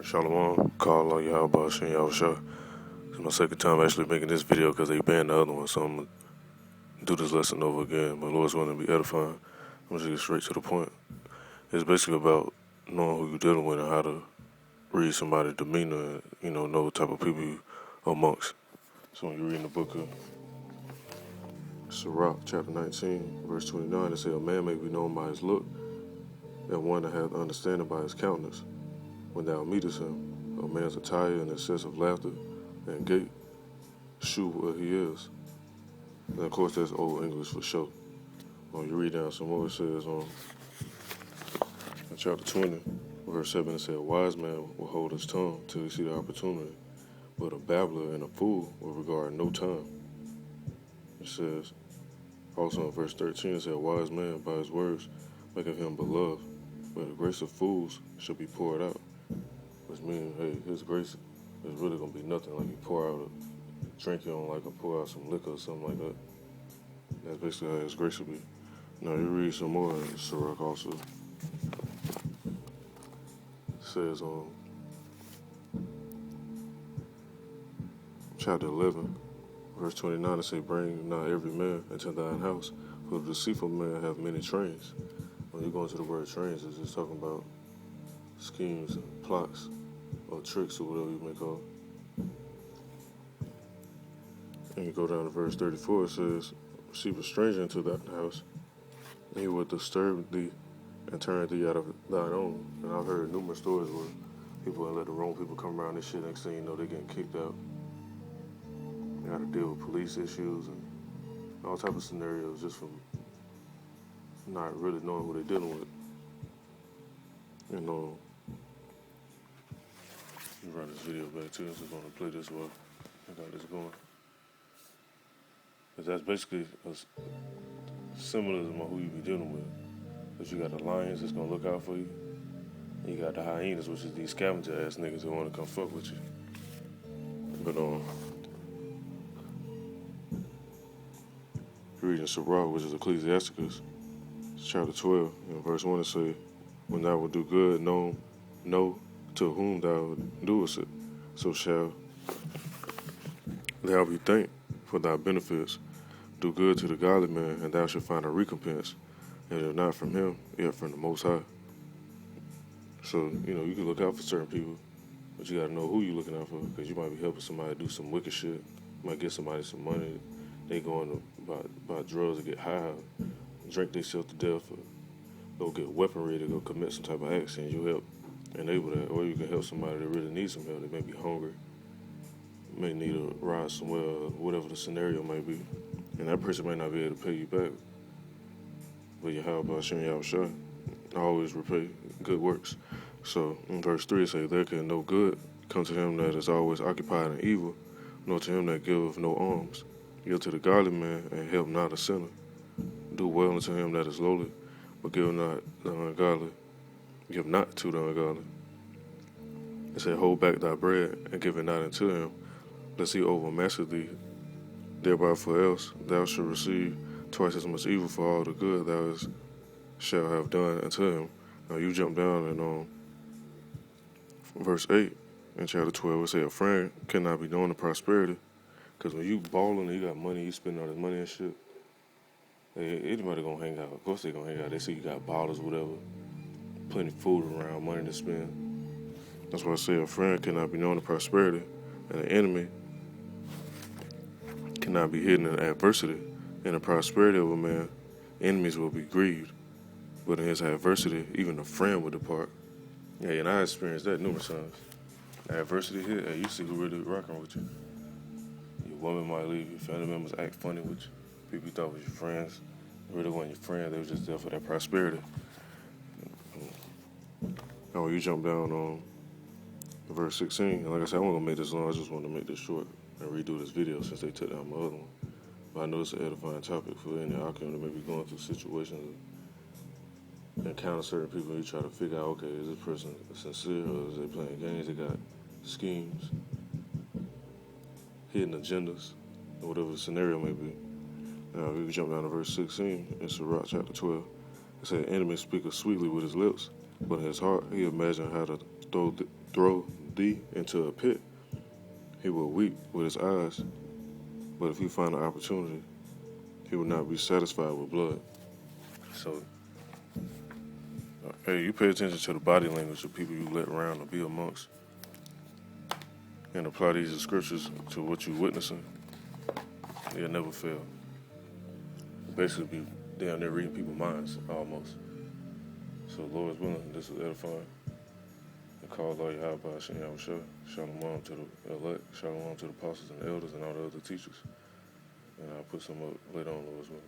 Shalom, call on y'all, boss, and y'all show. It's my second time actually making this video because they banned the other one, so I'm gonna do this lesson over again. My Lord's want to be edifying. I'm just get straight to the point. It's basically about knowing who you're dealing with and how to read somebody's demeanor and, know what type of people you amongst. So when you're reading the book of Sirach, chapter 19, verse 29, it says, "A man may be known by his look, and one that hath understanding by his countenance. When thou meetest him, a man's attire and excessive laughter and gait shew what he is." And of course, that's Old English for sure. When you read down some more, it says in chapter 20, verse 7, it says, "A wise man will hold his tongue till he see the opportunity, but a babbler and a fool will regard no time." It says, also in verse 13, it says, "A wise man by his words maketh him beloved, but the grace of fools shall be poured out." Which means, hey, his grace is really going to be nothing. Like you pour out a drink you don't like, or pour out some liquor or something like that. That's basically how his grace will be. Now you read some more in Sirach also. It says chapter 11, verse 29, it say, "Bring not every man into thine house, for the deceitful man have many trains." When you go into the word trains, it's just talking about schemes and plots or tricks or whatever you may call it. And you go down to verse 34, it says, "Receive a stranger into that house, and he will disturb thee and turn thee out of thine own." And I've heard numerous stories where people let the wrong people come around this shit, next thing you know, they getting kicked out. They got to deal with police issues and all type of scenarios just from not really knowing who they're dealing with. You know, let me run this video back too. I'm just going to play this while I got this going. Because that's basically a symbolism of who you be dealing with. Because you got the lions that's going to look out for you. And you got the hyenas, which is these scavenger ass niggas that want to come fuck with you. But reading Sirach, which is Ecclesiasticus, chapter 12, and verse 1, it say, "When thou wilt do good, know to whom thou doest it, so shall thou be thanked for thy benefits. Do good to the godly man, and thou shalt find a recompense, and if not from him, yet from the Most High." So, you can look out for certain people, but you got to know who you're looking out for, because you might be helping somebody do some wicked shit. You might get somebody some money. They going to buy drugs to get high, drink themselves to death, or go get weaponry to go commit some type of accident. You help enable that, or you can help somebody that really needs some help. They may be hungry, may need a ride somewhere, or whatever the scenario may be. And that person may not be able to pay you back. But Yahweh Hashem Yahushua always repay good works. So in verse 3 it says, "There can no good come to him that is always occupied in evil, nor to him that giveth no alms. Give to the godly man, and help not a sinner. Do well unto him that is lowly, but give not the ungodly. Give not to the ungodly." It said, "Hold back thy bread, and give it not unto him, lest he overmaster thee thereby, for else thou shalt receive twice as much evil for all the good thou shalt have done unto him." Now you jump down and verse 8 in chapter 12, it say, "A friend cannot be known to prosperity." Because when you balling and you got money, you spending all this money and shit, anybody gonna hang out. Of course they gonna hang out. They see you got bottles, whatever, plenty of food around, money to spend. That's why I say a friend cannot be known to prosperity, and an enemy cannot be hidden in adversity. In the prosperity of a man, enemies will be grieved, but in his adversity, even a friend will depart. Yeah, and I experienced that numerous times. Adversity hit, hey, you see who really rocking with you. Your woman might leave, your family members act funny with you. People you thought was your friends, they really weren't your friends, they was just there for that prosperity. Now when you jump down on verse 16, and like I said, I wasn't gonna make this long, I just wanted to make this short and redo this video since they took down my other one. But I know it's an edifying topic for any outcome that may be going through situations and encounter certain people, and you try to figure out, okay, is this person sincere, or is they playing games? They got schemes, hidden agendas, or whatever the scenario may be. Now, if you jump down to verse 16 in Sirach chapter 12, it says, "Enemy speaketh sweetly with his lips, but in his heart he imagined how to throw throw thee into a pit, he will weep with his eyes, but if he find an opportunity, he will not be satisfied with blood. So, hey, you pay attention to the body language of people you let around or be amongst, and apply these scriptures to what you're witnessing. You'll never fail. Basically, be down there reading people's minds almost. So, Lord's willing, this is edifying. The call of Yahweh Hashem Yahushua. Shalom to the elect. Shalom to the apostles and elders and all the other teachers. And I'll put some up later on, Lord's willing.